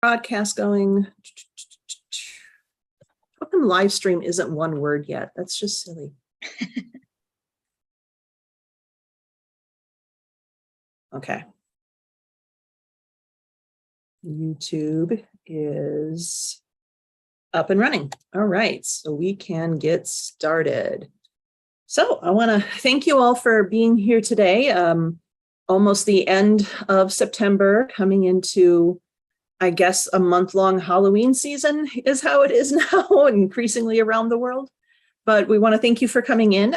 Broadcast going. How come live stream isn't one word yet? That's just silly. Okay. YouTube is up and running. All right, so we can get started. So I want to thank you all for being here today. Almost the end of September, coming into, I guess, a month-long Halloween season is how it is now, increasingly around the world. But we want to thank you for coming in.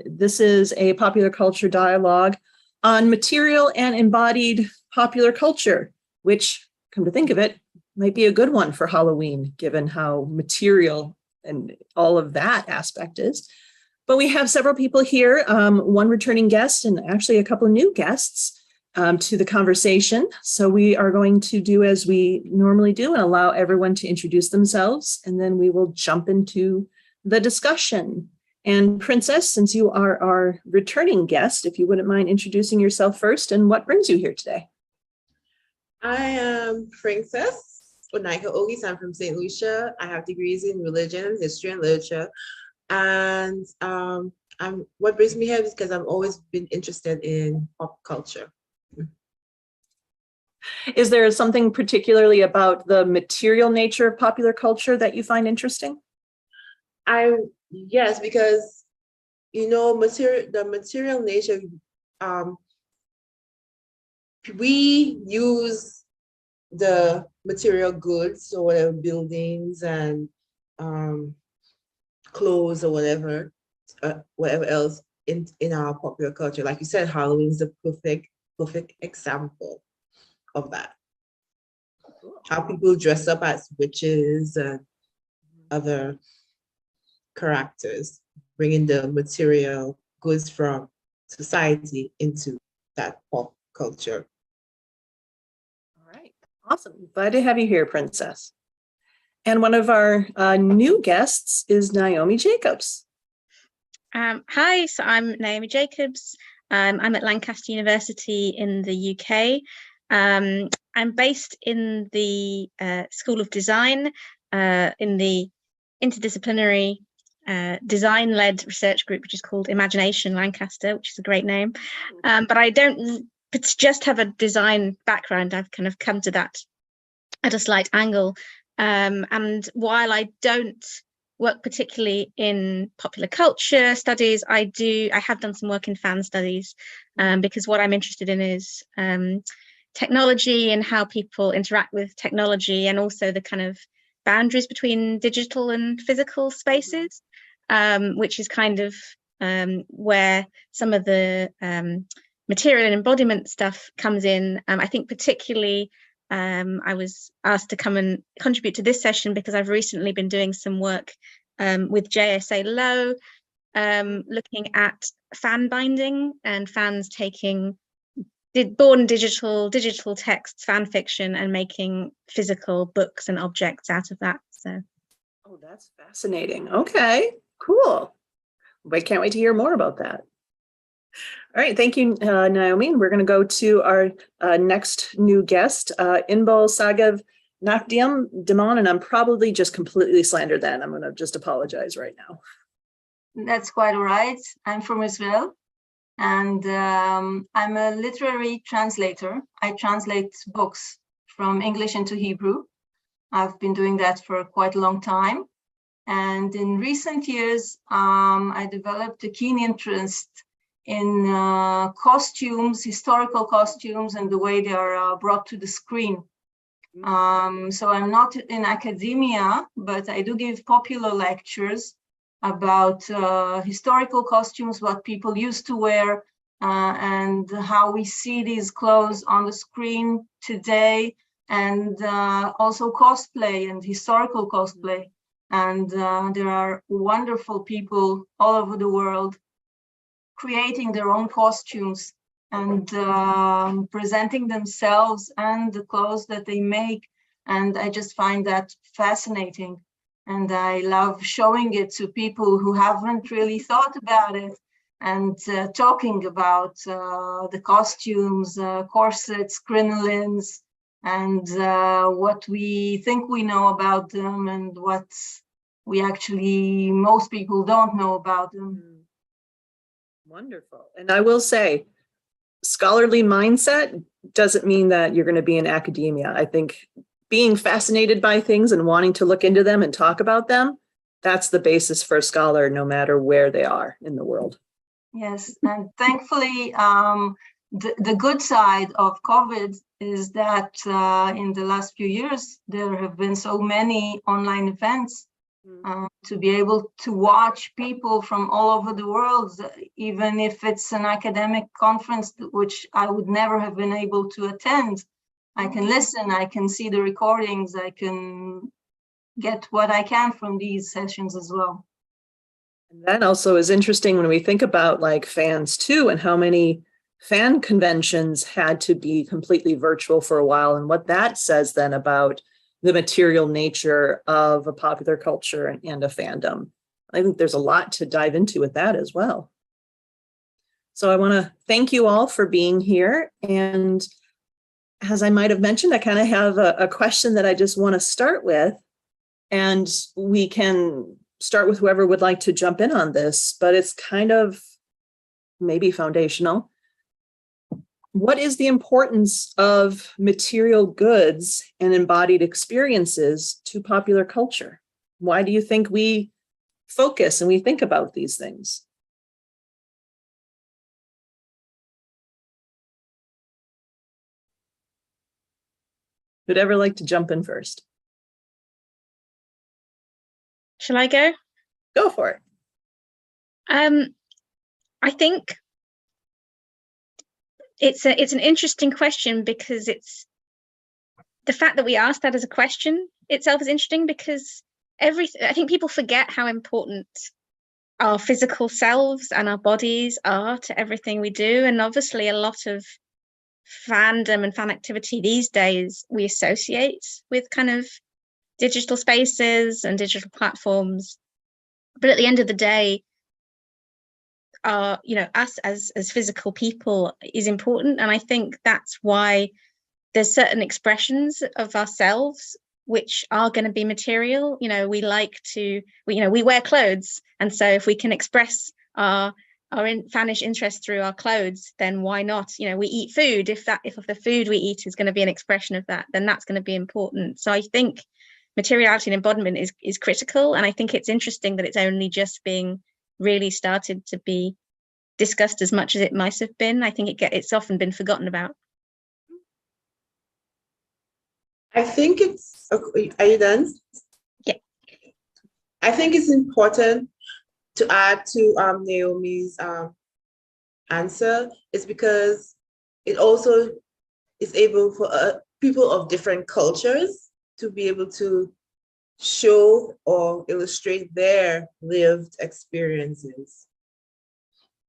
This is a popular culture dialogue on material and embodied popular culture, which, come to think of it, might be a good one for Halloween, given how material and all of that aspect is. But we have several people here, one returning guest and actually a couple of new guests to the conversation. So we are going to do as we normally do and allow everyone to introduce themselves, and then we will jump into the discussion. And Princess, since you are our returning guest, if you wouldn't mind introducing yourself first and what brings you here today. I am Princess O'Nika Auguste. I'm from St. Lucia. I have degrees in religion, history, and literature. And what brings me here is because I've always been interested in pop culture. Is there something particularly about the material nature of popular culture that you find interesting? Yes, because the material nature, we use the material goods, so whatever buildings and clothes or whatever else in our popular culture. Like you said, Halloween is the perfect example of that. How people dress up as witches and other characters, bringing the material goods from society into that pop culture. All right, awesome. Glad to have you here, Princess. And one of our new guests is Naomi Jacobs. Hi, so I'm Naomi Jacobs. I'm at Lancaster University in the UK. I'm based in the School of Design in the interdisciplinary design-led research group, which is called Imagination Lancaster, which is a great name. But I don't just have a design background. I've kind of come to that at a slight angle. And while I don't work particularly in popular culture studies, I have done some work in fan studies, because what I'm interested in is technology and how people interact with technology, and also the kind of boundaries between digital and physical spaces, which is kind of where some of the material and embodiment stuff comes in. I think particularly I was asked to come and contribute to this session because I've recently been doing some work with JSA Low, looking at fan binding and fans taking born digital texts, fan fiction, and making physical books and objects out of that. So, oh, that's fascinating. Okay, cool. I can't wait to hear more about that. All right, thank you, Naomi. We're going to go to our next new guest, Inbal Saggiv-Nakdimon, and I'm probably just completely slandered that. I'm going to just apologize right now. That's quite all right. I'm from Israel, and I'm a literary translator. I translate books from English into Hebrew. I've been doing that for quite a long time. And in recent years, I developed a keen interest in costumes, historical costumes, and the way they are brought to the screen. So I'm not in academia, but I do give popular lectures about historical costumes, what people used to wear, and how we see these clothes on the screen today, and also cosplay and historical cosplay. And there are wonderful people all over the world creating their own costumes and presenting themselves and the clothes that they make. And I just find that fascinating. And I love showing it to people who haven't really thought about it, and talking about the costumes, corsets, crinolines, and what we think we know about them and what most people don't know about them. Wonderful. And I will say, scholarly mindset doesn't mean that you're going to be in academia. I think being fascinated by things and wanting to look into them and talk about them, that's the basis for a scholar, no matter where they are in the world. Yes, and thankfully, the good side of COVID is that in the last few years, there have been so many online events to be able to watch people from all over the world, even if it's an academic conference, which I would never have been able to attend. I can listen, I can see the recordings, I can get what I can from these sessions as well. And that also is interesting when we think about like fans too, and how many fan conventions had to be completely virtual for a while, and what that says then about the material nature of a popular culture and a fandom. I think there's a lot to dive into with that as well. So I want to thank you all for being here. And as I might have mentioned, I kind of have a question that I just want to start with, and we can start with whoever would like to jump in on this, but it's kind of maybe foundational. What is the importance of material goods and embodied experiences to popular culture? Why do you think we focus and we think about these things? Who'd ever like to jump in first? Shall I go? Go for it. I think it's an interesting question, because it's the fact that we asked that as a question itself is interesting, because I think people forget how important our physical selves and our bodies are to everything we do. And obviously a lot of fandom and fan activity these days we associate with kind of digital spaces and digital platforms. But at the end of the day, us as physical people is important. And I think that's why there's certain expressions of ourselves which are going to be material. We wear clothes, and so if we can express our fanish interest through our clothes, then why not? We eat food. If the food we eat is going to be an expression of that, then that's going to be important. So I think materiality and embodiment is critical, and I think it's interesting that it's only just being really started to be discussed as much as it might have been. I think it's often been forgotten about. I think are you done? Yeah. I think it's important to add to Naomi's answer, is because it also is able for people of different cultures to be able to show or illustrate their lived experiences.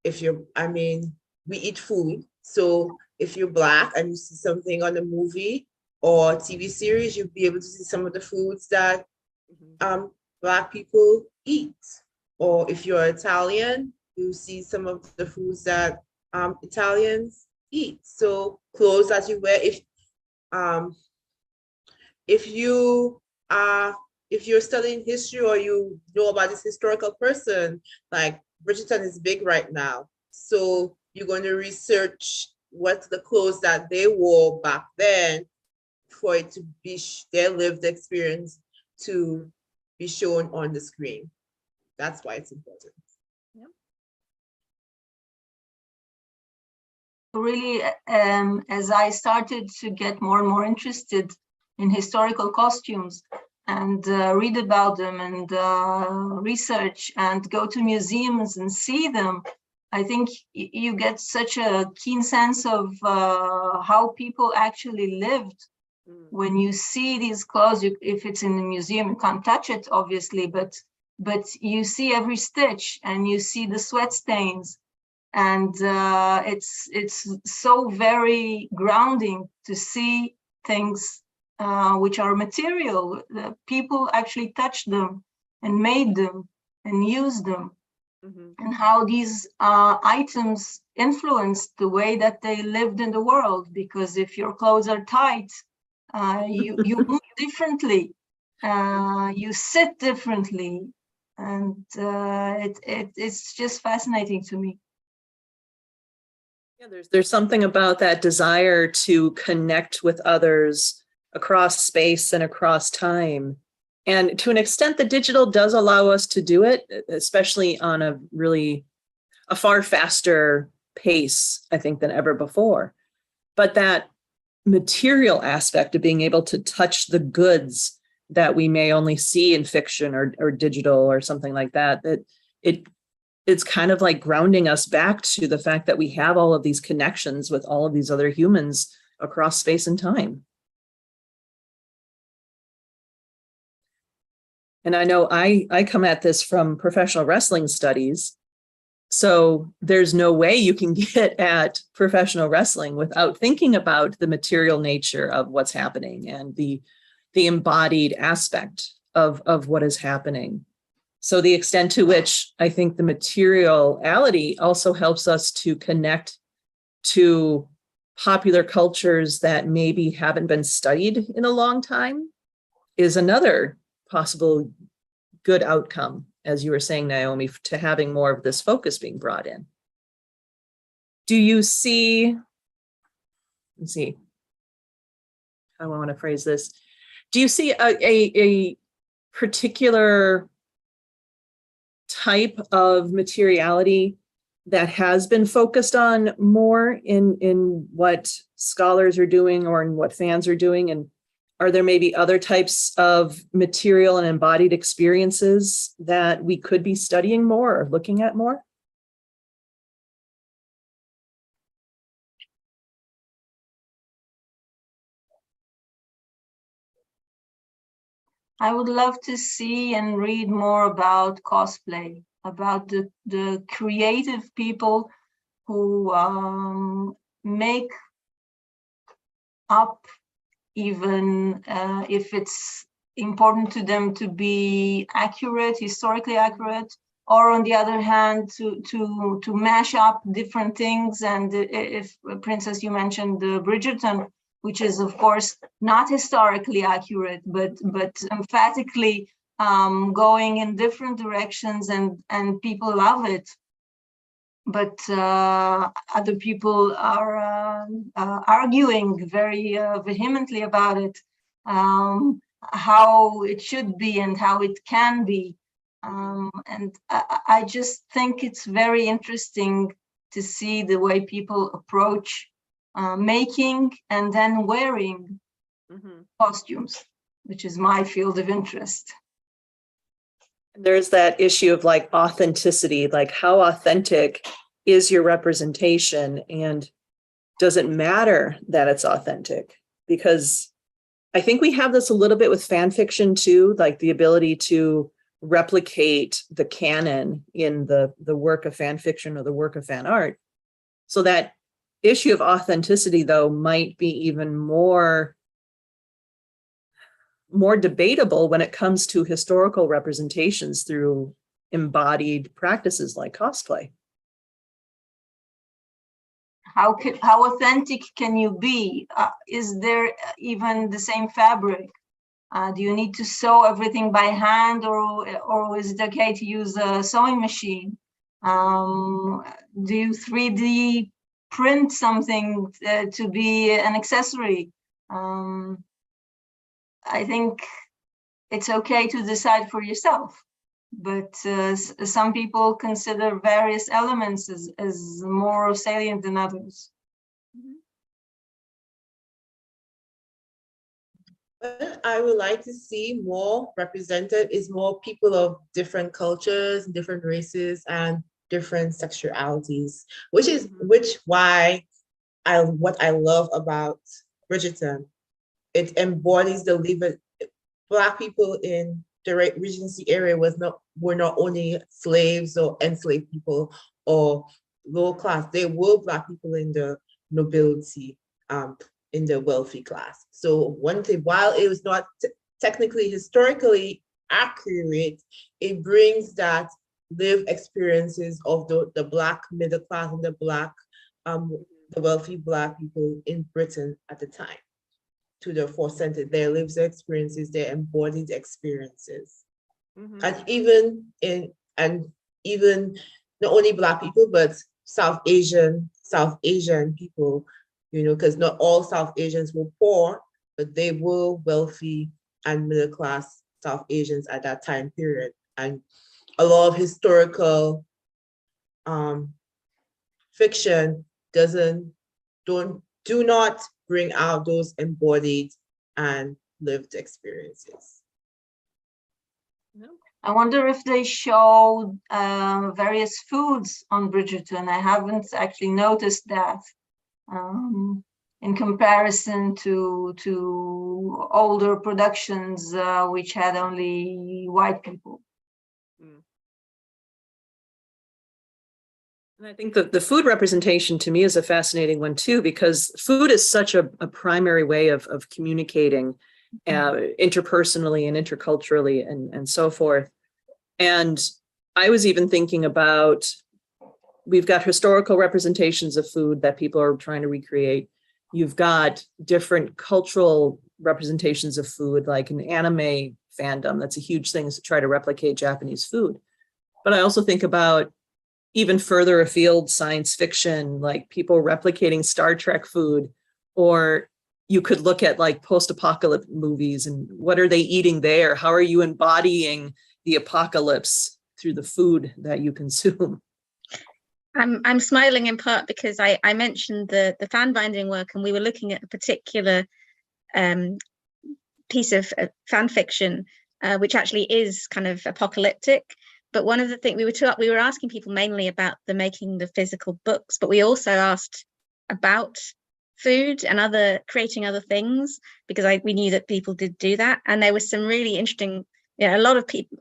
We eat food. So if you're Black and you see something on a movie or TV series, you'll be able to see some of the foods that Black people eat. Or if you're Italian, you see some of the foods that Italians eat. So clothes that you wear, if you're studying history or you know about this historical person, like Bridgerton is big right now. So you're going to research what's the clothes that they wore back then for it to be their lived experience to be shown on the screen. That's why it's important. Yep. Really, as I started to get more and more interested in historical costumes and read about them and research and go to museums and see them, I think you get such a keen sense of how people actually lived. When you see these clothes, if it's in the museum, you can't touch it, obviously, but you see every stitch and you see the sweat stains. And it's so very grounding to see things which are material. People actually touched them and made them and used them, and how these items influenced the way that they lived in the world. Because if your clothes are tight, You move differently, you sit differently, and it's just fascinating to me. Yeah, there's something about that desire to connect with others across space and across time. And to an extent, the digital does allow us to do it, especially on a far faster pace, I think, than ever before. But that material aspect of being able to touch the goods that we may only see in fiction or digital or something like that, it's kind of like grounding us back to the fact that we have all of these connections with all of these other humans across space and time. And I know I come at this from professional wrestling studies. So there's no way you can get at professional wrestling without thinking about the material nature of what's happening and the embodied aspect of what is happening. So the extent to which I think the materiality also helps us to connect to popular cultures that maybe haven't been studied in a long time is another possible good outcome, as you were saying, Naomi, to having more of this focus being brought in. Do you see, let's see, how do I want to phrase this? Do you see a particular type of materiality that has been focused on more in what scholars are doing or in what fans are doing? And are there maybe other types of material and embodied experiences that we could be studying more or looking at more? I would love to see and read more about cosplay, about the creative people who make up, even if it's important to them to be accurate, historically accurate, or on the other hand, to mash up different things. And if Princess, you mentioned the Bridgerton, which is of course not historically accurate, but emphatically going in different directions, and people love it. But other people are arguing very vehemently about it, how it should be and how it can be. And I just think it's very interesting to see the way people approach making and then wearing costumes, which is my field of interest. There's that issue of like authenticity, like how authentic is your representation, and does it matter that it's authentic? Because I think we have this a little bit with fan fiction too, like the ability to replicate the canon in the work of fan fiction or the work of fan art. So that issue of authenticity, though, might be even more debatable when it comes to historical representations through embodied practices like cosplay. How authentic can you be? Is there even the same fabric? Do you need to sew everything by hand, or is it okay to use a sewing machine? Do you 3D print something to be an accessory? I think it's okay to decide for yourself, but some people consider various elements as more salient than others. What I would like to see more represented is more people of different cultures, different races, and different sexualities, which is why what I love about Bridgerton. It embodies the living. Black people in the Regency area were not only slaves or enslaved people or low class. They were Black people in the nobility, in the wealthy class. So one thing, while it was not technically historically accurate, it brings that lived experiences of the Black middle class and the wealthy Black people in Britain at the time. to the forefront, their lived experiences, their embodied experiences. And even not only Black people, but South Asian people, you know, because not all South Asians were poor, but they were wealthy and middle class South Asians at that time period. And a lot of historical fiction do not bring out those embodied and lived experiences. I wonder if they show various foods on Bridgerton. I haven't actually noticed that in comparison to older productions which had only white people. And I think that the food representation to me is a fascinating one too, because food is such a primary way of communicating interpersonally and interculturally and so forth. And I was even thinking about, we've got historical representations of food that people are trying to recreate. You've got different cultural representations of food, like an anime fandom. That's a huge thing, is to try to replicate Japanese food. But I also think about even further afield science fiction, like people replicating Star Trek food, or you could look at like post-apocalypse movies and what are they eating there? How are you embodying the apocalypse through the food that you consume? I'm smiling in part because I mentioned the fan binding work, and we were looking at a particular piece of fan fiction, which actually is kind of apocalyptic. But one of the things we were asking people mainly about the making the physical books, but we also asked about food and creating other things, because we knew that people did do that. And there was some really interesting, a lot of people,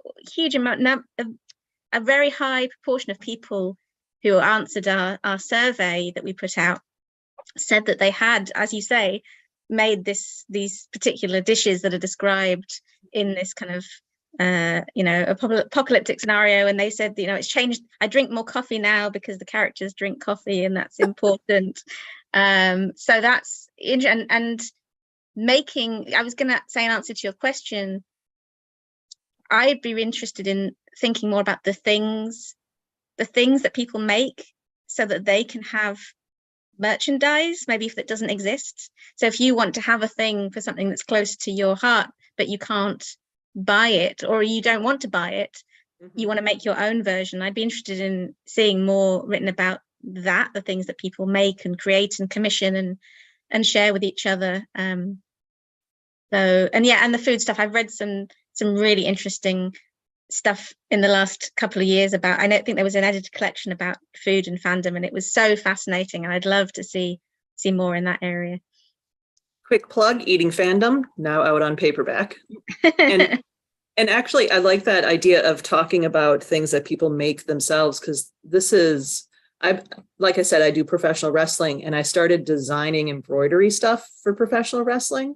a very high proportion of people who answered our survey that we put out said that they had, as you say, made these particular dishes that are described in this kind of apocalyptic scenario. And they said, it's changed. I drink more coffee now because the characters drink coffee, and that's important. So that's and making. I was going to say, in answer to your question, I'd be interested in thinking more about the things that people make, so that they can have merchandise, maybe if that doesn't exist. So if you want to have a thing for something that's close to your heart, but you can't buy it, or you don't want to buy it, you want to make your own version. I'd be interested in seeing more written about that, the things that people make and create and commission and share with each other. And the food stuff, I've read some really interesting stuff in the last couple of years about, I don't think there was an edited collection about food and fandom, and it was so fascinating, and I'd love to see more in that area. Quick plug, Eating Fandom, now out on paperback. And actually, I like that idea of talking about things that people make themselves, because like I said, I do professional wrestling, and I started designing embroidery stuff for professional wrestling.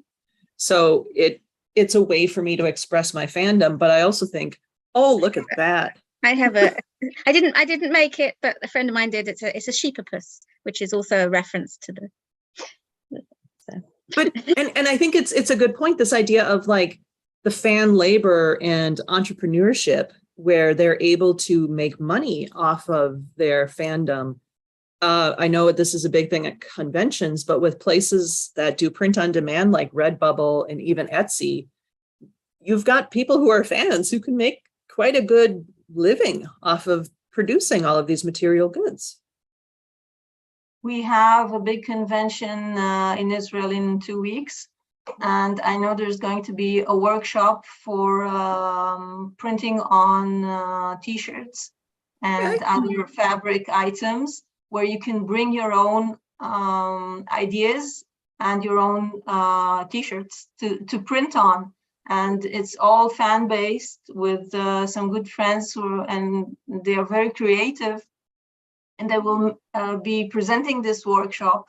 So it's a way for me to express my fandom, but I also think, oh, look at that. I didn't make it, but a friend of mine did. It's a sheepopus, which is also a reference to the. But and I think it's a good point, this idea of like the fan labor and entrepreneurship, where they're able to make money off of their fandom. I know this is a big thing at conventions, but with places that do print on demand like Redbubble and even Etsy, you've got people who are fans who can make quite a good living off of producing all of these material goods. We have a big convention in Israel in 2 weeks, and I know there's going to be a workshop for printing on T-shirts and other fabric items, where you can bring your own ideas and your own T-shirts to print on. And it's all fan-based with some good friends and they are very creative. And they will be presenting this workshop.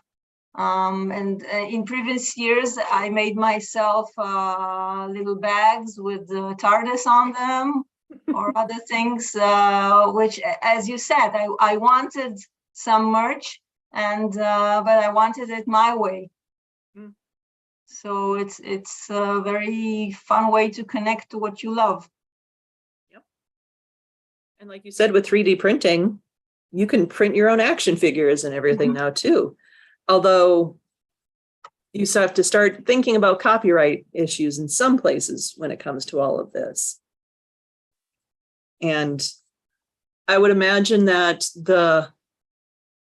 And in previous years, I made myself little bags with TARDIS on them or other things, which, as you said, I wanted some merch, but I wanted it my way. So it's a very fun way to connect to what you love. Yep. And like you said, with 3D printing, you can print your own action figures and everything now too. Although you still have to start thinking about copyright issues in some places when it comes to all of this. And I would imagine that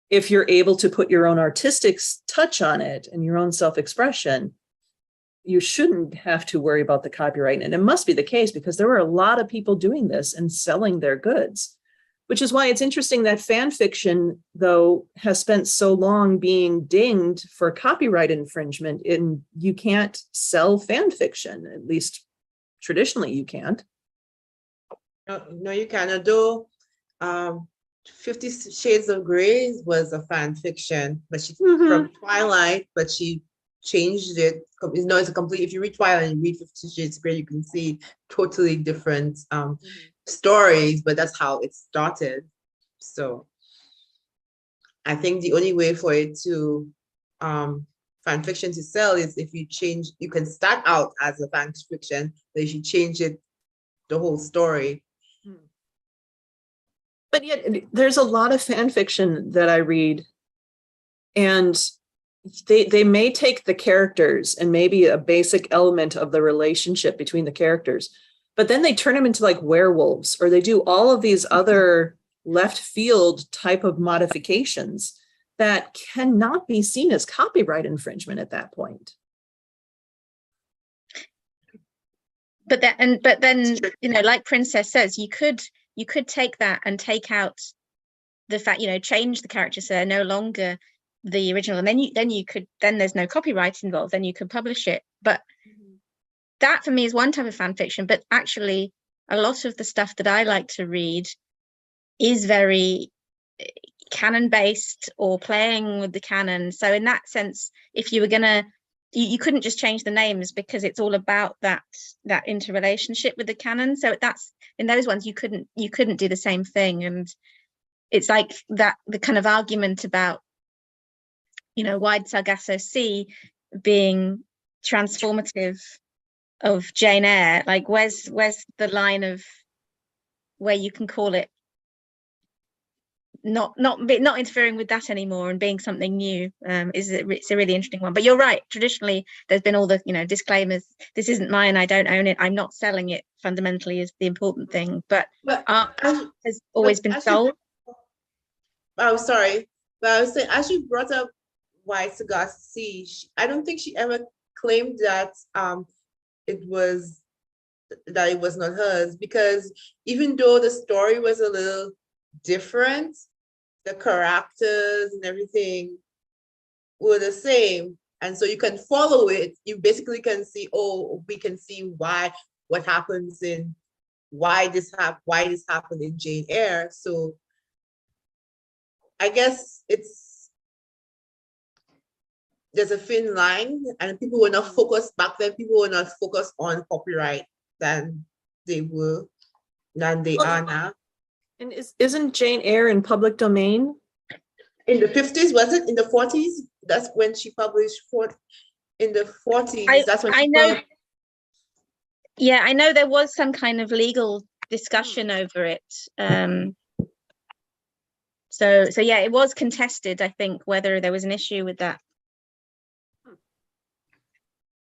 if you're able to put your own artistic touch on it and your own self-expression, you shouldn't have to worry about the copyright. And it must be the case because there were a lot of people doing this and selling their goods, which is why it's interesting that fan fiction, though, has spent so long being dinged for copyright infringement. And you can't sell fan fiction, at least traditionally you can't. No, you cannot do. 50 Shades of Grey was a fan fiction, but she from Twilight, but she changed it. No, it's a complete. If you read Twilight and you read 50 Shades of Grey, you can see totally different stories, but that's how it started. So I think the only way for it to fan fiction to sell is if you change. You can start out as a fan fiction, but if you change it, the whole story. But yet there's a lot of fan fiction that I read, and they may take the characters and maybe a basic element of the relationship between the characters, but then they turn them into like werewolves, or they do all of these other left field type of modifications that cannot be seen as copyright infringement at that point. But then, you know, like Princess says, you could take that and take out the fact, you know, change the characters so they're no longer the original, and then there's no copyright involved, then you could publish it. But that for me is one type of fan fiction. But actually, a lot of the stuff that I like to read is very canon based or playing with the canon. So in that sense, if you were gonna, you couldn't just change the names because it's all about that interrelationship with the canon. So that's, in those ones you couldn't do the same thing. And it's like that, the kind of argument about, you know, Wide Sargasso Sea being transformative of Jane Eyre. Like where's the line of where you can call it not interfering with that anymore and being something new? It's a really interesting one. But you're right, traditionally there's been all the, you know, disclaimers, this isn't mine, I don't own it, I'm not selling it, fundamentally is the important thing. But art has always been sold. Oh, sorry, but I was saying, as you brought up Wide Sargasso Sea, I don't think she ever claimed that it was not hers, because even though the story was a little different, the characters and everything were the same, and so you can follow it. You basically can see, oh, we can see why this happened in Jane Eyre. So I guess there's a thin line, and people were not focused back then. People were not focused on copyright than they are now. And isn't Jane Eyre in public domain? In the 50s, was it? In the 40s? That's when she published. In the 40s, that's when I know. Yeah, I know there was some kind of legal discussion over it. So yeah, it was contested, I think, whether there was an issue with that.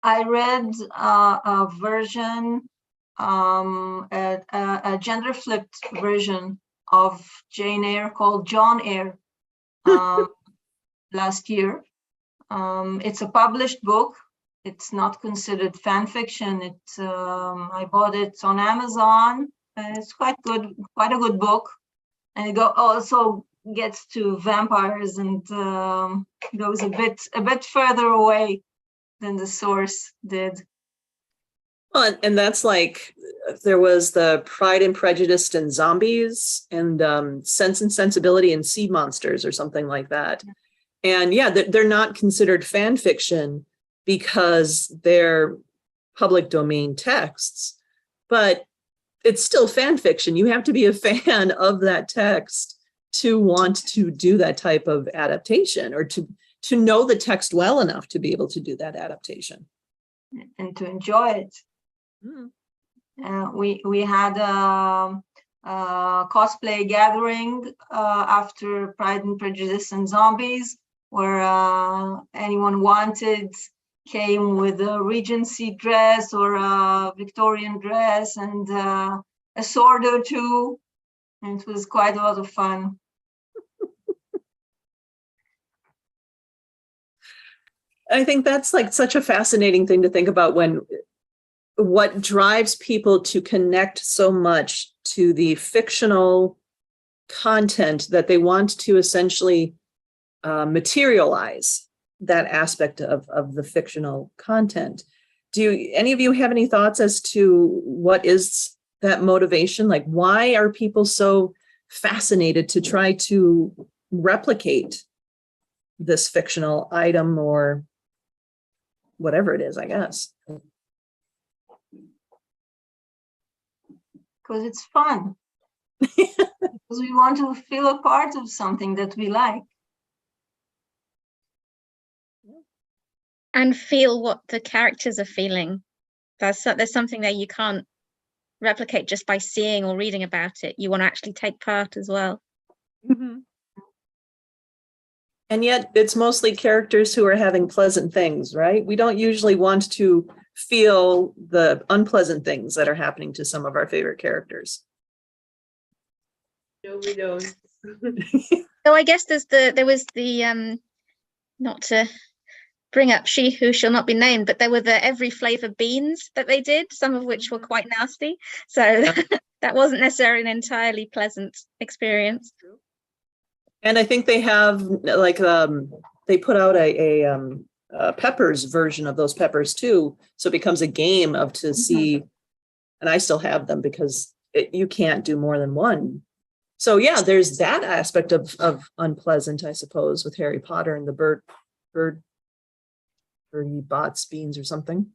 I read a version, a gender flipped version of Jane Eyre called John Eyre last year. It's a published book. It's not considered fan fiction. I bought it on Amazon. It's quite good, quite a good book. And it also gets to vampires and goes a bit further away than the source did. Well, and that's like, there was the Pride and Prejudice and Zombies, and Sense and Sensibility and Sea Monsters, or something like that. And yeah, they're not considered fan fiction because they're public domain texts, but it's still fan fiction. You have to be a fan of that text to want to do that type of adaptation, or to know the text well enough to be able to do that adaptation. and to enjoy it. Mm. We had a cosplay gathering after Pride and Prejudice and Zombies, where anyone wanted came with a Regency dress or a Victorian dress and a sword or two. And it was quite a lot of fun. I think that's like such a fascinating thing to think about, when what drives people to connect so much to the fictional content that they want to essentially materialize that aspect of the fictional content. Do any of you have any thoughts as to what is that motivation? Like, why are people so fascinated to try to replicate this fictional item or whatever it is, I guess? Because it's fun. Because we want to feel a part of something that we like. And feel what the characters are feeling. There's something there you can't replicate just by seeing or reading about it. You want to actually take part as well. Mm-hmm. And yet it's mostly characters who are having pleasant things, right? We don't usually want to feel the unpleasant things that are happening to some of our favorite characters. No, we don't. So I guess there was the not to bring up She Who Shall Not Be Named, but there were the every flavor beans that they did, some of which were quite nasty. So that wasn't necessarily an entirely pleasant experience. And I think they have like they put out a peppers version of those peppers too, so it becomes a game of to see. And I still have them because you can't do more than one. So yeah, there's that aspect of unpleasant, I suppose, with Harry Potter and the Bertie Bott's beans or something.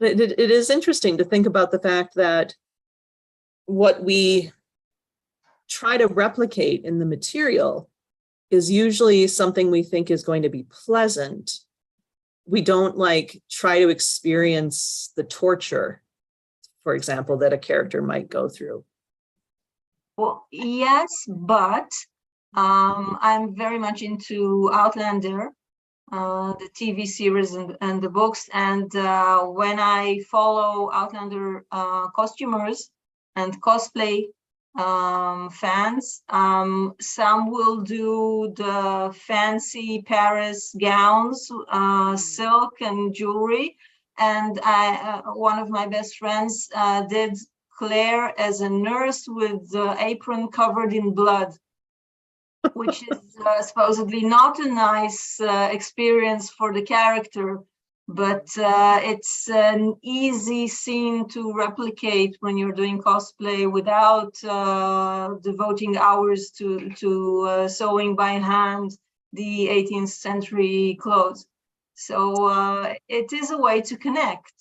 It is interesting to think about the fact that what we try to replicate in the material is usually something we think is going to be pleasant. We don't like try to experience the torture, for example, that a character might go through. Well, yes, but I'm very much into Outlander, the TV series and the books. And when I follow Outlander costumers and cosplay fans, some will do the fancy Paris gowns, silk and jewelry. And one of my best friends did Claire as a nurse with the apron covered in blood, which is supposedly not a nice experience for the character, but it's an easy scene to replicate when you're doing cosplay without devoting hours to sewing by hand the 18th century clothes. So it is a way to connect.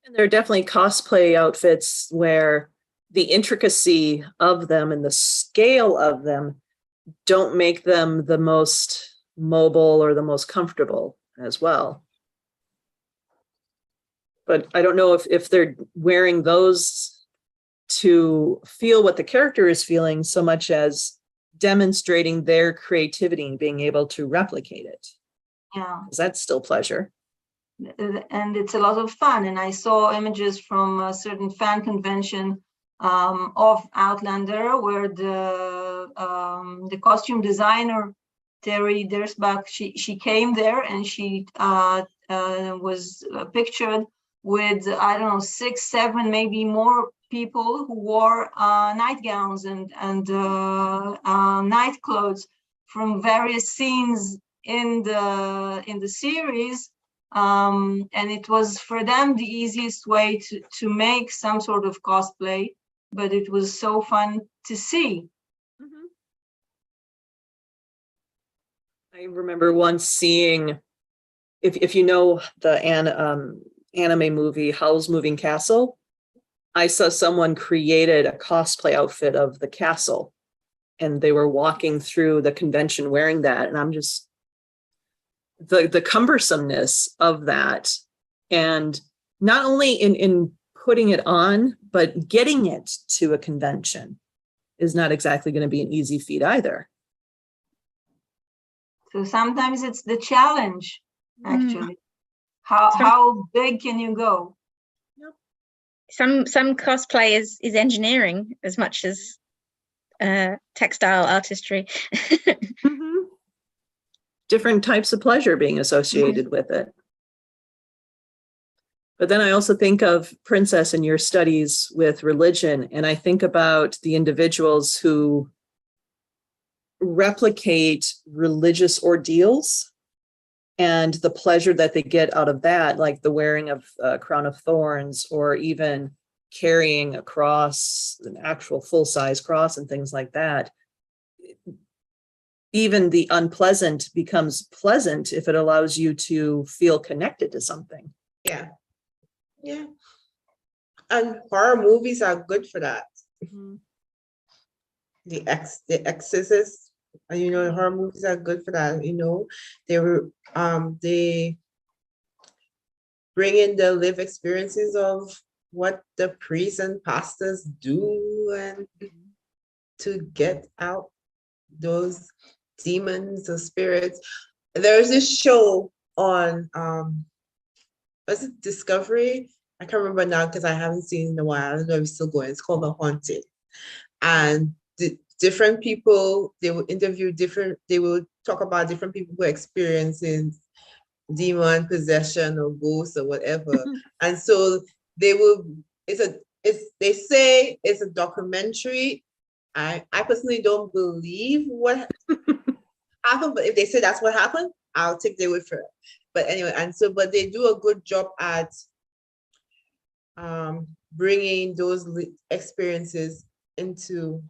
And there are definitely cosplay outfits where the intricacy of them and the scale of them don't make them the most mobile or the most comfortable as well. But I don't know if they're wearing those to feel what the character is feeling so much as demonstrating their creativity and being able to replicate it. Yeah. Because that's still pleasure. And it's a lot of fun. And I saw images from a certain fan convention of Outlander, where the costume designer Terry Dersbach, she came there and she was pictured with, I don't know, 6, 7, maybe more people who wore nightgowns and night clothes from various scenes in the series. And it was for them the easiest way to make some sort of cosplay, but it was so fun to see. Mm-hmm. I remember once seeing, if you know the anime movie Howl's Moving Castle, I saw someone created a cosplay outfit of the castle. and they were walking through the convention wearing that. And I'm just, the cumbersomeness of that. And not only in putting it on, but getting it to a convention is not exactly going to be an easy feat either. So sometimes it's the challenge, actually. How big can you go? Some cosplay is engineering as much as textile artistry. Different types of pleasure being associated with it. But then I also think of, Princess, in your studies with religion, and I think about the individuals who replicate religious ordeals and the pleasure that they get out of that, like the wearing of a crown of thorns, or even carrying a cross, an actual full-size cross and things like that. Even the unpleasant becomes pleasant if it allows you to feel connected to something. Yeah. Yeah. And horror movies are good for that. The Exorcist, and horror movies are good for that. They bring in the lived experiences of what the priests and pastors do, and to get out those demons or spirits. There's this show on was it Discovery? I can't remember now because I haven't seen it in a while. I don't know if it's still going. It's called The Haunted. And the different people, they will interview they will talk about different people who are experiencing demon possession or ghosts or whatever. And so they say it's a documentary. I personally don't believe what happened, but if they say that's what happened, I'll take their word for it. But anyway, but they do a good job at bringing those experiences into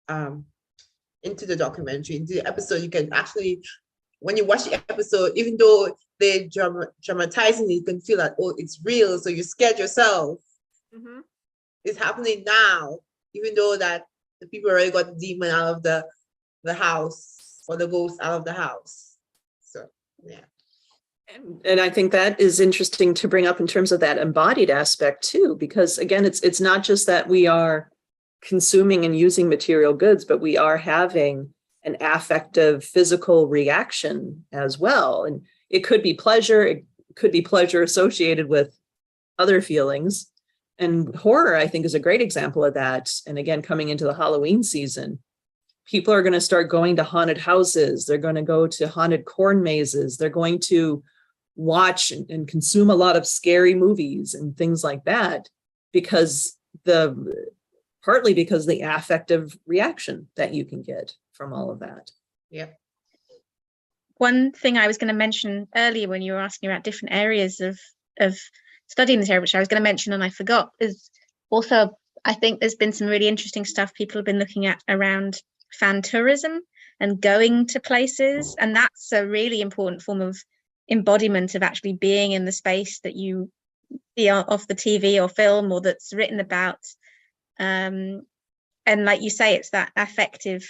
the documentary, into the episode. You can actually, when you watch the episode, even though they're dramatizing it, you can feel like, oh, it's real. So you're scared yourself. It's happening now, even though that the people already got the demon out of the house, or the ghost out of the house. So yeah. And I think that is interesting to bring up in terms of that embodied aspect too, because again, it's not just that we are consuming and using material goods, but we are having an affective physical reaction as well. And it could be pleasure, it could be pleasure associated with other feelings. And horror, I think, is a great example of that. And again, coming into the Halloween season, people are going to start going to haunted houses. They're going to go to haunted corn mazes. They're going to watch and consume a lot of scary movies and things like that, partly because the affective reaction that you can get from all of that. Yeah. One thing I was going to mention earlier when you were asking about different areas of studying this area, which I was going to mention and I forgot, is also, I think there's been some really interesting stuff people have been looking at around fan tourism and going to places. And that's a really important form of embodiment of actually being in the space that you see off the TV or film, or that's written about. And like you say, it's that affective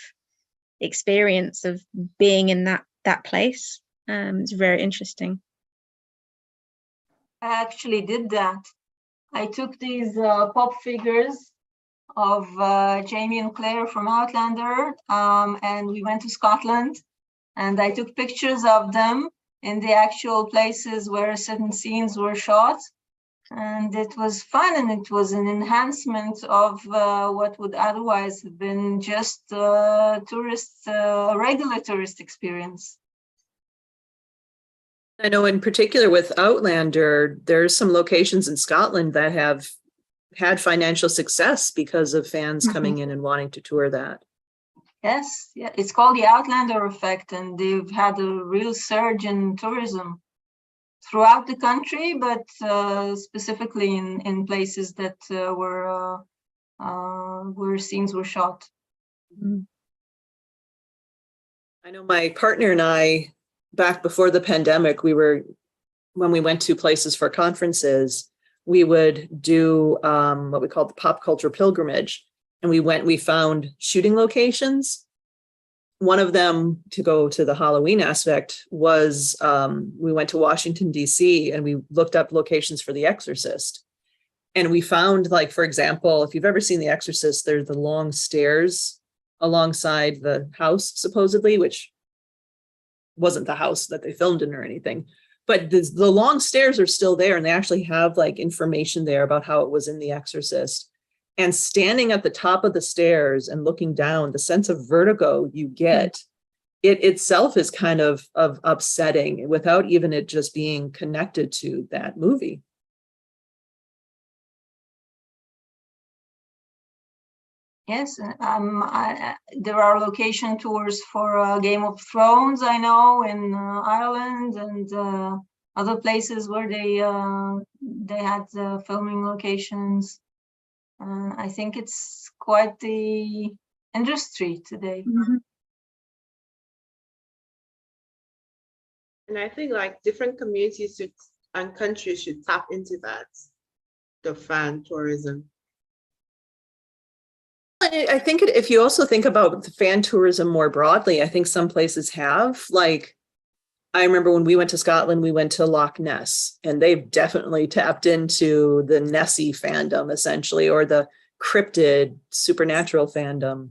experience of being in that place. It's very interesting. I actually did that. I took these pop figures of Jamie and Claire from Outlander, and we went to Scotland, and I took pictures of them in the actual places where certain scenes were shot. And it was fun, and it was an enhancement of what would otherwise have been just a regular tourist experience. I know in particular with Outlander, there's some locations in Scotland that have had financial success because of fans coming in and wanting to tour that. Yes, yeah, it's called the Outlander effect, and they've had a real surge in tourism throughout the country, but specifically in places that where scenes were shot. I know my partner and I, back before the pandemic, when we went to places for conferences, we would do what we called the pop culture pilgrimage. And we found shooting locations one of them, to go to the Halloween aspect, was we went to Washington, D.C., and we looked up locations for The Exorcist. And we found, like, for example, if you've ever seen The Exorcist, there's the long stairs alongside the house, supposedly, which wasn't the house that they filmed in or anything. But the long stairs are still there, and they actually have like information there about how it was in The Exorcist. And standing at the top of the stairs and looking down, the sense of vertigo you get, it itself is kind of upsetting without even it just being connected to that movie. Yes, there are location tours for Game of Thrones, I know, in Ireland and other places where they had filming locations. I think it's quite the industry today. Mhm. And I think like different communities and countries should tap into that, the fan tourism. I think if you also think about the fan tourism more broadly, I think some places have, like, I remember when we went to Scotland, we went to Loch Ness, and they've definitely tapped into the Nessie fandom, essentially, or the cryptid supernatural fandom.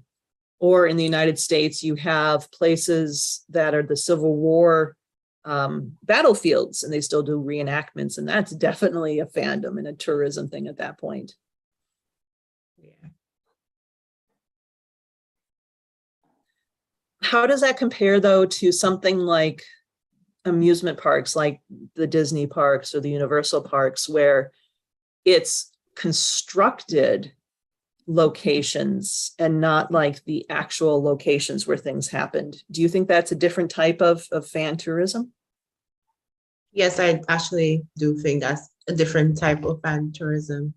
Or in the United States, you have places that are the Civil War battlefields, and they still do reenactments, and that's definitely a fandom and a tourism thing at that point. Yeah. How does that compare, though, to something like amusement parks, like the Disney parks or the Universal parks, where it's constructed locations and not like the actual locations where things happened? Do you think that's a different type of fan tourism? Yes, I actually do think that's a different type of fan tourism,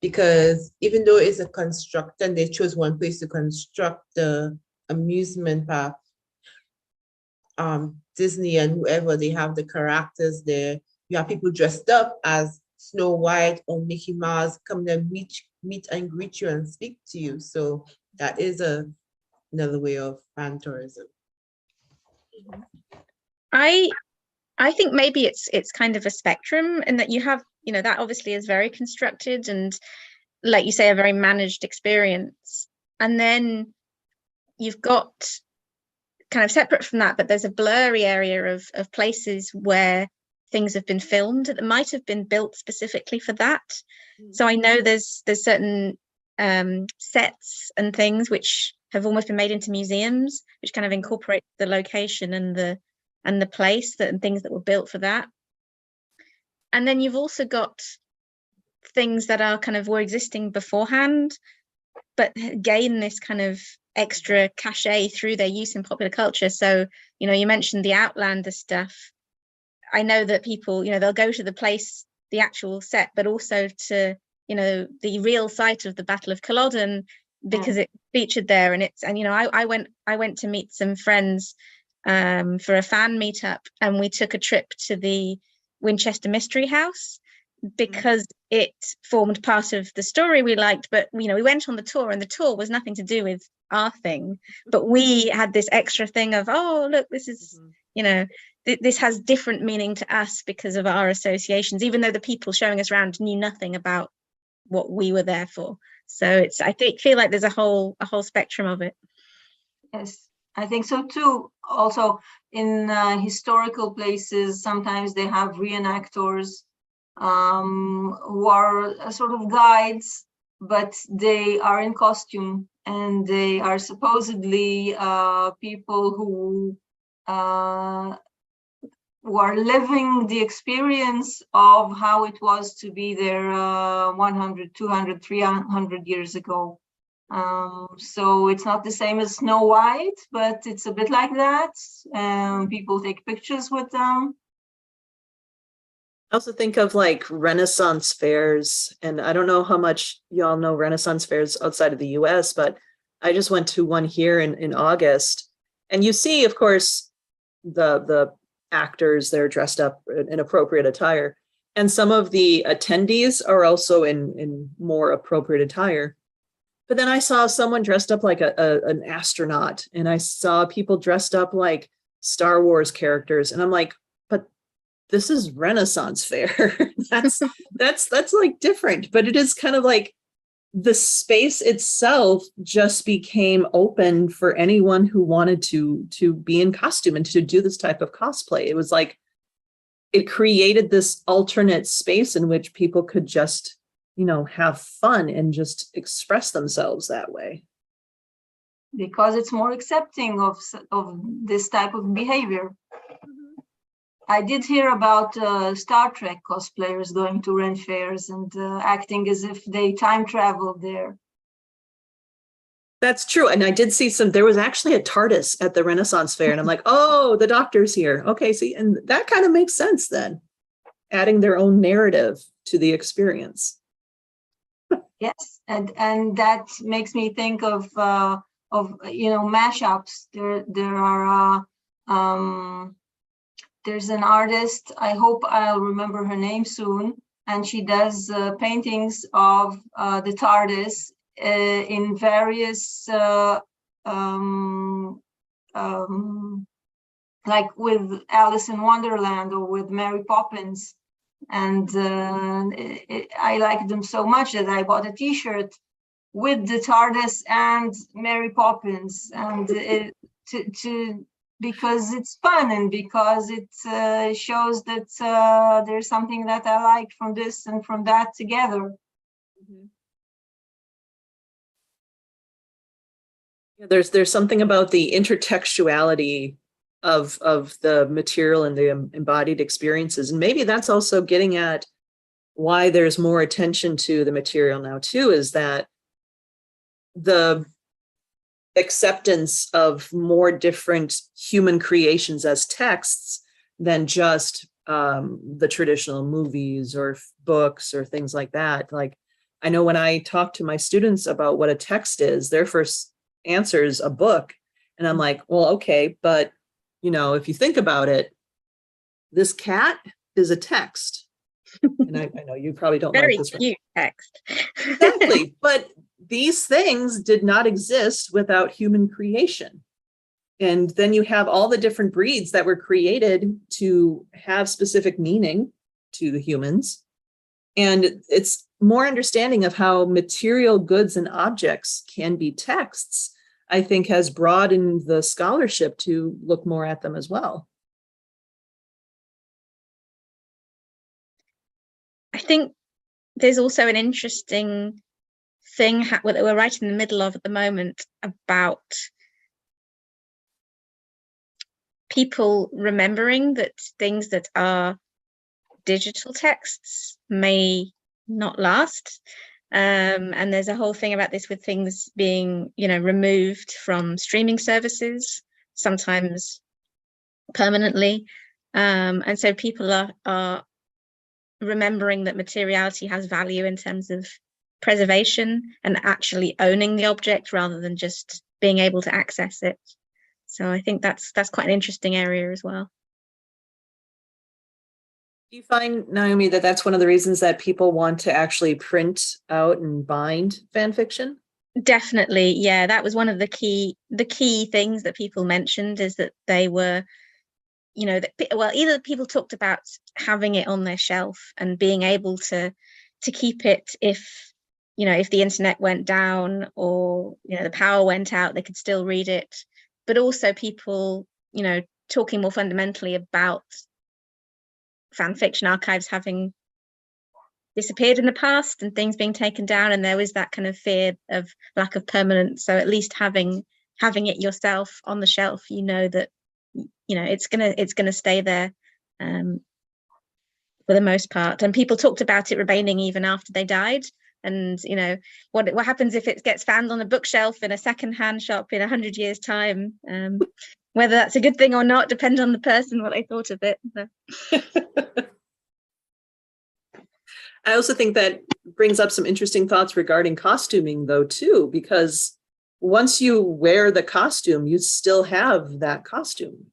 because even though it's a construct and they chose one place to construct the amusement park, Disney and whoever, they have the characters there. You have people dressed up as Snow White or Mickey Mouse come and meet and greet you and speak to you. So that is another way of fan tourism. I think maybe it's kind of a spectrum, in that you have, that obviously is very constructed and, like you say, a very managed experience. And then you've got kind of separate from that, but there's a blurry area of places where things have been filmed that might have been built specifically for that. So I know there's certain sets and things which have almost been made into museums, which kind of incorporate the location and the place and things that were built for that. And then you've also got things that are kind of were existing beforehand, but gain this kind of extra cachet through their use in popular culture. So, you mentioned the Outlander stuff. I know that people, they'll go to the place, the actual set, but also to, the real site of the Battle of Culloden, because it featured there. And I went to meet some friends for a fan meetup, and we took a trip to the Winchester Mystery House because it formed part of the story we liked. But we went on the tour, and the tour was nothing to do with our thing, but we had this extra thing of, oh look, this is this has different meaning to us because of our associations, even though the people showing us around knew nothing about what we were there for. So I feel like there's a whole spectrum of it. Yes, I think so too. Also in historical places, sometimes they have reenactors who are sort of guides, but they are in costume, and they are supposedly people who are living the experience of how it was to be there 100, 200, 300 years ago. So it's not the same as Snow White, but it's a bit like that. People take pictures with them. I also think of like Renaissance fairs, and I don't know how much y'all know Renaissance fairs outside of the US, but I just went to one here in August, and you see, of course, the actors, they're dressed up in appropriate attire, and some of the attendees are also in more appropriate attire. But then I saw someone dressed up like an astronaut, and I saw people dressed up like Star Wars characters. And I'm like, but this is Renaissance fair. that's like different, but it is kind of like the space itself just became open for anyone who wanted to be in costume and to do this type of cosplay. It was like, it created this alternate space in which people could just, have fun and just express themselves that way. Because it's more accepting of this type of behavior. I did hear about Star Trek cosplayers going to Ren fairs and acting as if they time traveled there. That's true. And I did see there was actually a TARDIS at the Renaissance Fair. And I'm like, oh, the Doctor's here. Okay, see, and that kind of makes sense then. Adding their own narrative to the experience. Yes, and that makes me think of mashups. There are there's an artist, I hope I'll remember her name soon, and she does paintings of the TARDIS in various like with Alice in Wonderland or with Mary Poppins. And I liked them so much that I bought a t-shirt with the TARDIS and Mary Poppins, and because it's fun and because it shows that there's something that I like from this and from that together. Mm-hmm. Yeah, there's something about the intertextuality of the material and the embodied experiences. And maybe that's also getting at why there's more attention to the material now too, is that the acceptance of more different human creations as texts than just the traditional movies or books or things like that. Like, I know when I talk to my students about what a text is, their first answer is a book. And I'm like, well, okay, but if you think about it, this cat is a text. And I know you probably don't Very like this. Very cute text. Exactly. But these things did not exist without human creation. And then you have all the different breeds that were created to have specific meaning to the humans. And it's more understanding of how material goods and objects can be texts, I think, has broadened the scholarship to look more at them as well. I think there's also an interesting thing that we're right in the middle of at the moment about people remembering that things that are digital texts may not last. And there's a whole thing about this with things being, removed from streaming services, sometimes permanently. And so people are remembering that materiality has value in terms of preservation and actually owning the object rather than just being able to access it. So I think that's quite an interesting area as well. Do you find, Naomi, that that's one of the reasons that people want to actually print out and bind fan fiction? Definitely, yeah. That was one of the key things that people mentioned, is that they were, either people talked about having it on their shelf and being able to keep it if the internet went down or the power went out, they could still read it. But also people, talking more fundamentally about fan fiction archives having disappeared in the past and things being taken down, and there was that kind of fear of lack of permanence. So at least having it yourself on the shelf, that it's gonna stay there for the most part. And people talked about it remaining even after they died. And what happens if it gets found on a bookshelf in a secondhand shop in 100 years' time? Whether that's a good thing or not depends on the person, what they thought of it. I also think that brings up some interesting thoughts regarding costuming, though, too, because once you wear the costume, you still have that costume.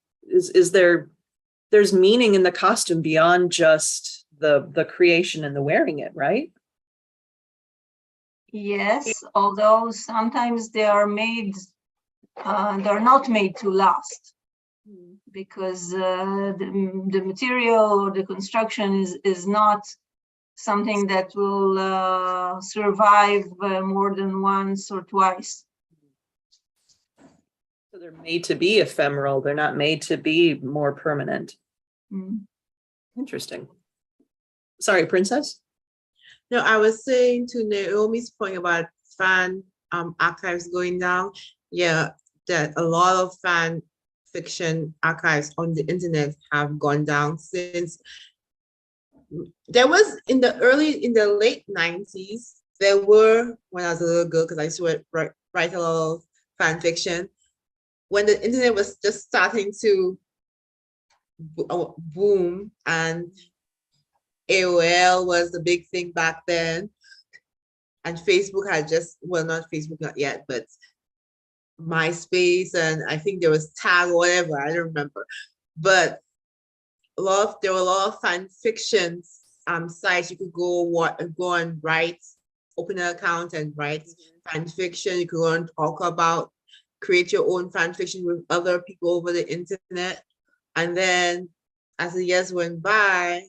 There's meaning in the costume beyond just the creation and the wearing it, right? Yes, although sometimes they are made, they're not made to last, because the material or the construction is not something that will survive more than once or twice. So they're made to be ephemeral. They're not made to be more permanent. Interesting. Sorry, Princess? No, I was saying to Naomi's point about fan archives going down. Yeah, that a lot of fan fiction archives on the internet have gone down since there was in the late 90s. There were, when I was a little girl, because I used to write a lot of fan fiction, when the internet was just starting to boom, and AOL was the big thing back then, and Facebook had just, well, not Facebook, not yet, but MySpace, and I think there was Tag or whatever, I don't remember. But there were a lot of fan fiction sites you could go and write, open an account and write fan fiction. You could go and talk about, create your own fan fiction with other people over the internet. And then as the years went by,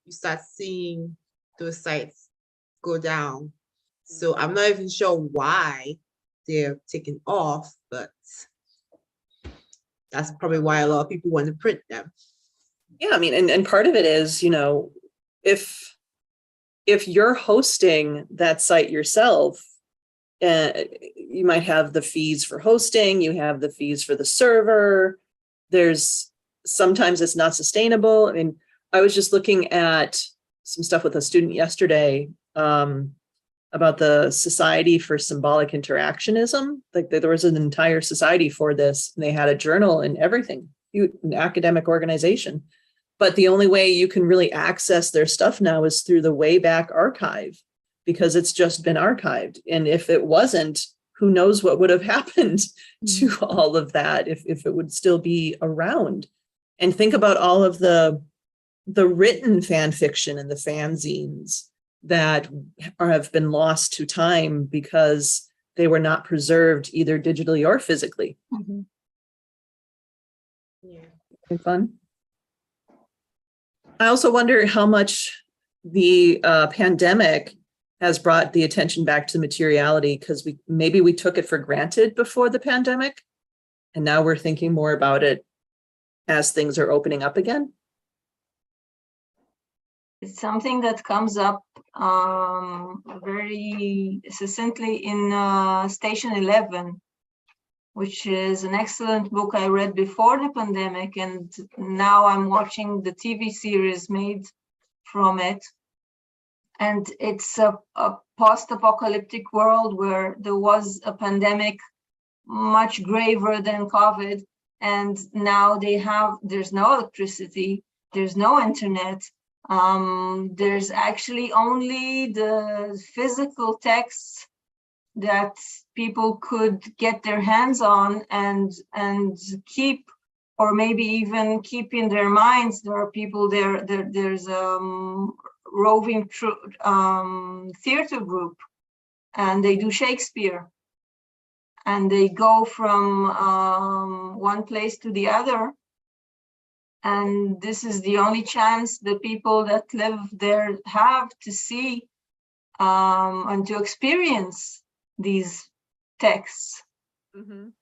you start seeing those sites go down. So I'm not even sure why they're taken off, but that's probably why a lot of people want to print them. Yeah, I mean, and part of it is, if you're hosting that site yourself, you might have the fees for hosting, you have the fees for the server. Sometimes it's not sustainable. I mean, I was just looking at some stuff with a student yesterday about the Society for Symbolic Interactionism. Like there was an entire society for this, and they had a journal and everything, an academic organization. But the only way you can really access their stuff now is through the Wayback Archive, because it's just been archived. And if it wasn't, who knows what would have happened to all of that if it would still be around. And think about all of the written fan fiction and the fanzines that have been lost to time because they were not preserved either digitally or physically. Yeah. Fun. I also wonder how much the pandemic has brought the attention back to materiality, because maybe we took it for granted before the pandemic, and now we're thinking more about it as things are opening up again. It's something that comes up very succinctly in Station 11, which is an excellent book I read before the pandemic, and now I'm watching the TV series made from it. And it's a post-apocalyptic world where there was a pandemic much graver than COVID, and now there's no electricity, there's no internet, there's actually only the physical texts that people could get their hands on and keep, or maybe even keep in their minds. There are people there's roving theater group, and they do Shakespeare, and they go from one place to the other, and this is the only chance the people that live there have to see and to experience these texts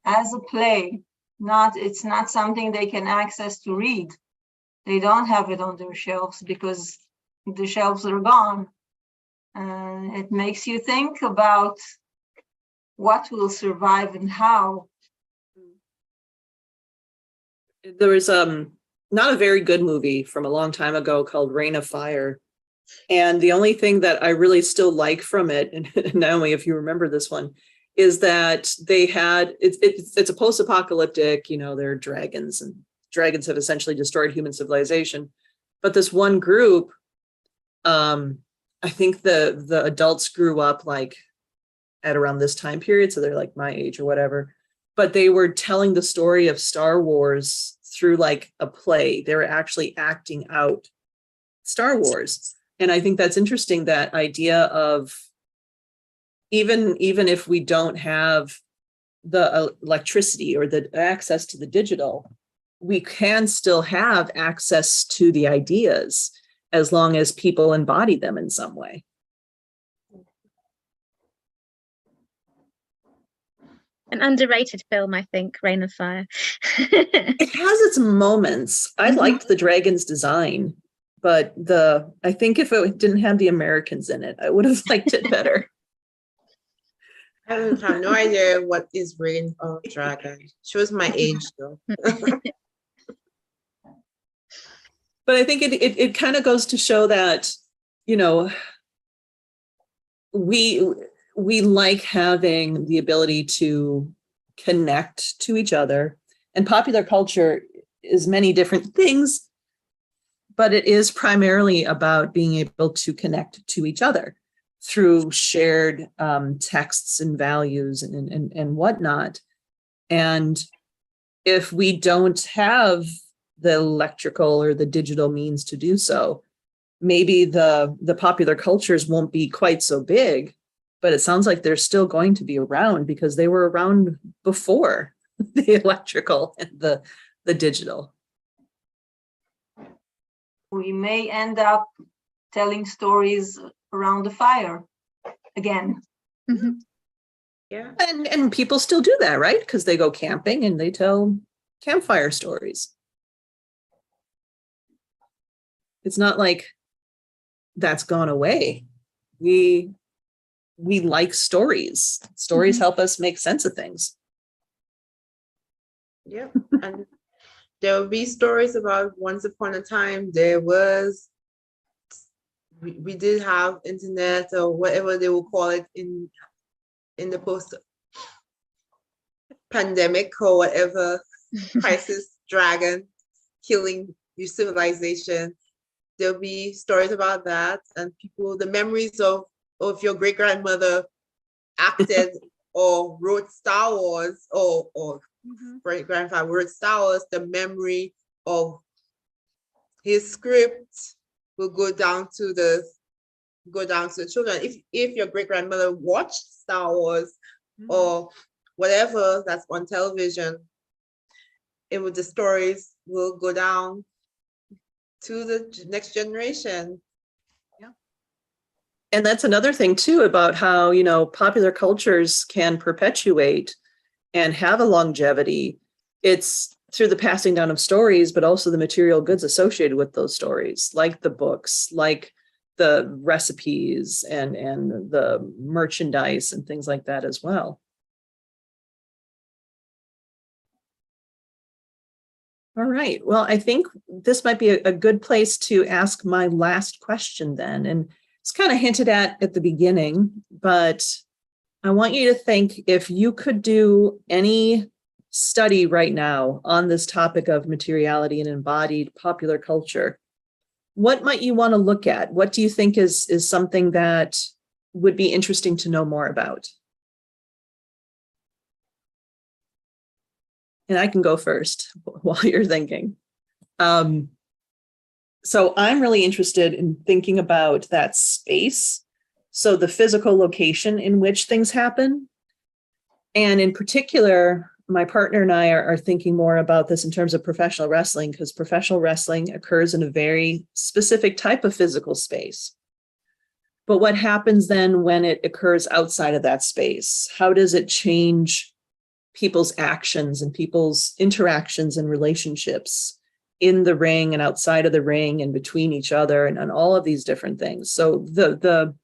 as a play. It's not something they can access to read. They don't have it on their shelves because the shelves are gone. And it makes you think about what will survive and how. There was not a very good movie from a long time ago called Reign of Fire. And the only thing that I really still like from it, and Naomi, if you remember this one, is that they had, it's a post-apocalyptic, there are dragons, and dragons have essentially destroyed human civilization. But this one group, I think the adults grew up like at around this time period, so they're like my age or whatever, but they were telling the story of Star Wars through like a play. They were actually acting out Star Wars. And I think that's interesting, that idea of even if we don't have the electricity or the access to the digital, we can still have access to the ideas as long as people embody them in some way. An underrated film, I think, Reign of Fire. It has its moments. I liked the dragon's design, but I think if it didn't have the Americans in it, I would have liked it better. I have no idea what is Reign of Dragon. Shows my age though. But I think it kind of goes to show that, you know, we like having the ability to connect to each other, and popular culture is many different things, but it is primarily about being able to connect to each other through shared texts and values and whatnot. And if we don't have the electrical or the digital means to do so, maybe the popular cultures won't be quite so big, but it sounds like they're still going to be around because they were around before the electrical and the digital. We may end up telling stories around the fire again. Mm-hmm. Yeah. And people still do that, right? Because they go camping and they tell campfire stories. It's not like that's gone away. We like stories. Stories help us make sense of things. Yeah. And there will be stories about once upon a time we did have internet or whatever they will call it in the post pandemic or whatever crisis, dragon killing your civilization. There'll be stories about that, and the memories of your great grandmother acted or wrote Star Wars, or great grandfather wrote Star Wars. The memory of his script will go down to the children. If your great grandmother watched Star Wars or whatever that's on television, the stories will go down to the next generation. Yeah. And that's another thing too about how, you know, popular cultures can perpetuate and have a longevity. It's through the passing down of stories, but also the material goods associated with those stories, like the books, like the recipes and the merchandise and things like that as well. All right. Well, I think this might be a good place to ask my last question then. And it's kind of hinted at the beginning, but I want you to think if you could do any study right now on this topic of materiality and embodied popular culture, what might you want to look at? What do you think is something that would be interesting to know more about? And I can go first while you're thinking. So I'm really interested in thinking about that space. So the physical location in which things happen. And in particular, my partner and I are thinking more about this in terms of professional wrestling, because professional wrestling occurs in a very specific type of physical space. But what happens then when it occurs outside of that space? How does it change people's actions and people's interactions and relationships in the ring and outside of the ring and between each other and all of these different things? So the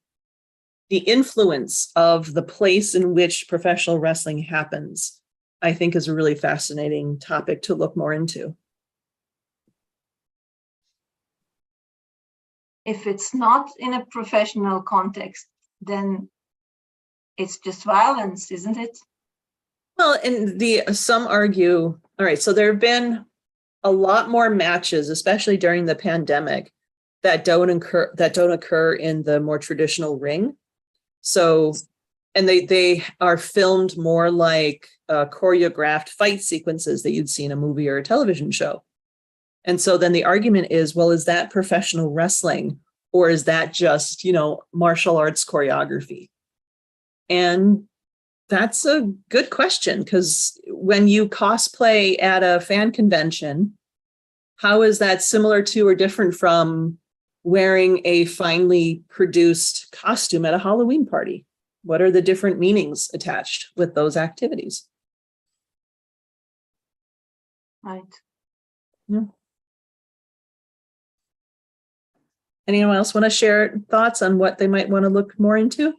influence of the place in which professional wrestling happens, I think, is a really fascinating topic to look more into. If it's not in a professional context, then it's just violence, isn't it? Well, and some argue, all right, so there have been a lot more matches, especially during the pandemic, that don't occur in the more traditional ring. So, and they are filmed more like choreographed fight sequences that you'd see in a movie or a television show. And so then the argument is, well, is that professional wrestling, or is that just, you know, martial arts choreography? And that's a good question, because when you cosplay at a fan convention, how is that similar to or different from wearing a finely produced costume at a Halloween party? What are the different meanings attached with those activities? Right. Yeah. Anyone else want to share thoughts on what they might want to look more into?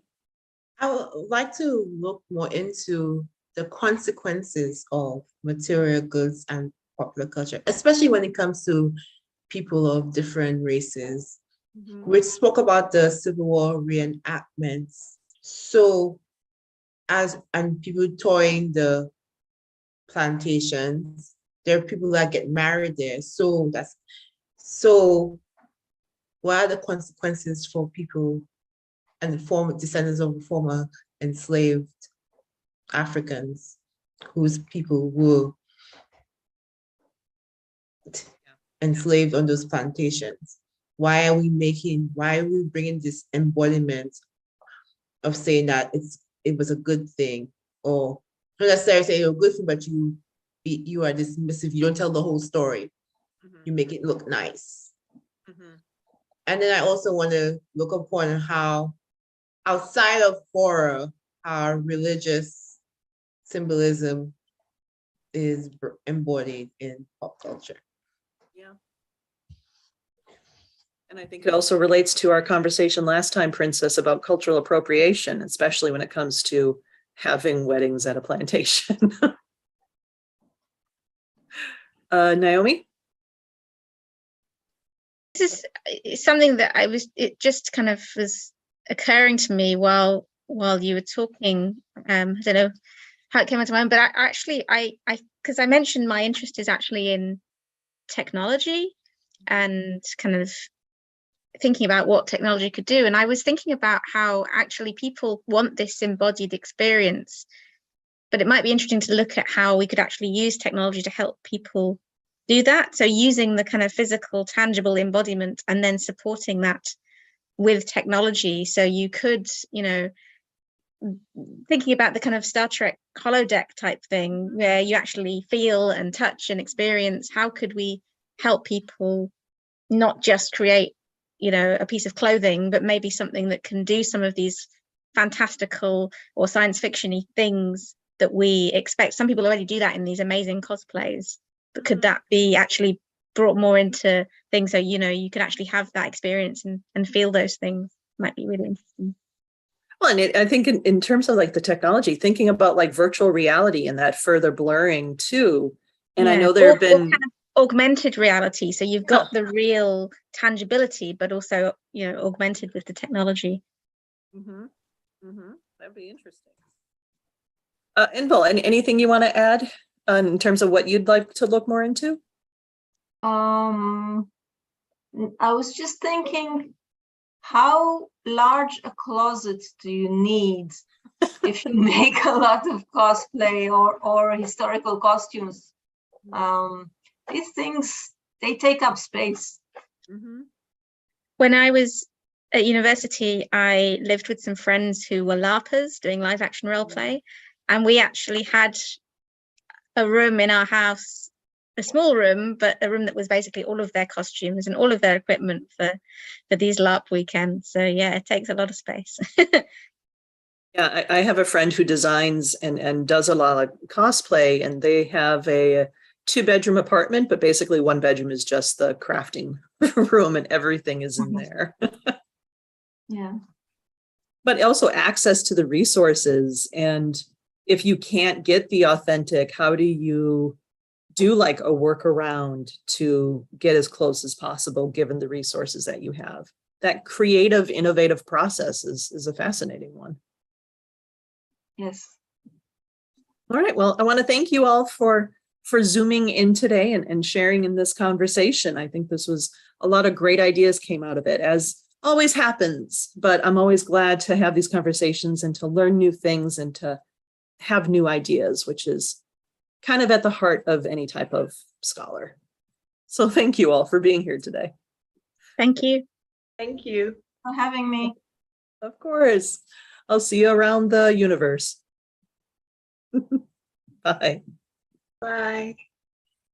I would like to look more into the consequences of material goods and popular culture, especially when it comes to people of different races. We spoke about the Civil War reenactments. So, and people touring the plantations, there are people that get married there. So what are the consequences for people and the former descendants of the former enslaved Africans whose people were enslaved on those plantations? Why are we bringing this embodiment of saying that it was a good thing, or not necessarily saying a good thing, but you are dismissive, you don't tell the whole story, you make it look nice. And then I also want to look upon how, outside of horror, how religious symbolism is embodied in pop culture. Yeah. And I think it also relates to our conversation last time, Princess, about cultural appropriation, especially when it comes to having weddings at a plantation. Naomi? This is something that it just kind of was occurring to me while you were talking. I don't know how it came into mind, but I because I mentioned my interest is actually in technology and kind of thinking about what technology could do. And I was thinking about how actually people want this embodied experience, but it might be interesting to look at how we could actually use technology to help people do that. So using the kind of physical, tangible embodiment and then supporting that with technology. So you could, thinking about the kind of Star Trek holodeck type thing where you actually feel and touch and experience, how could we help people not just create, a piece of clothing, but maybe something that can do some of these fantastical or science fiction-y things that we expect. Some people already do that in these amazing cosplays, but could that be actually brought more into things so, you can actually have that experience and feel those things? Might be really interesting. Well, and I think in terms of like the technology, thinking about like virtual reality and that further blurring too. And I know there have been kind of augmented reality. So you've got the real tangibility, but also, augmented with the technology. That'd be interesting. Inbal, anything you want to add in terms of what you'd like to look more into? I was just thinking, how large a closet do you need if you make a lot of cosplay or historical costumes? These things, they take up space. When I was at university, I lived with some friends who were LARPers doing live action role play. And we actually had a room in our house, a small room, but a room that was basically all of their costumes and all of their equipment for these LARP weekends. So yeah, it takes a lot of space. Yeah, I have a friend who designs and does a lot of cosplay, and they have a 2-bedroom apartment, but basically 1 bedroom is just the crafting room and everything is in there. Yeah. But also access to the resources. And if you can't get the authentic, how do you do like a workaround to get as close as possible given the resources that you have? That creative, innovative process is a fascinating one. Yes. All right. Well, I want to thank you all for zooming in today and sharing in this conversation. I think this was a lot of great ideas came out of it, as always happens, but I'm always glad to have these conversations and to learn new things and to have new ideas, which is kind of at the heart of any type of scholar. So thank you all for being here today. Thank you. Thank you For having me. Of course. I'll see you around the universe. Bye. Bye.